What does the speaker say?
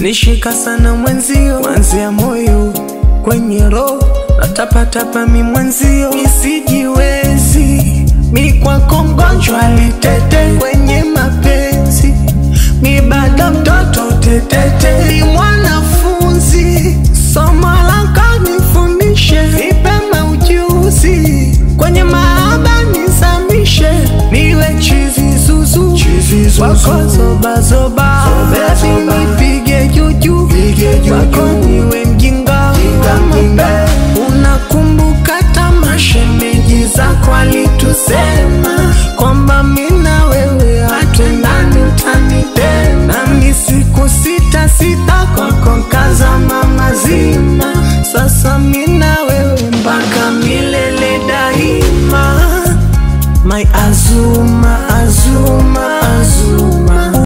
menishika sana mwenzio, kuanzia moyo kwenye roho, natapatapa mi mwenzio, misijiwezi mi kwako mgonjwa litete, kwenye mapenzi mi bado mtoto tetete, ni mwanafunzi somo lako nifundishe, nipema ujuzi kwenye mahaba nizamishe, niwe chizi zuzu wako zoba zoba, baby nipige juju wako niwe mjinga mbe. Unakumbuka tamasha meji zako alitusema kwamba mimi na wewe hatuendi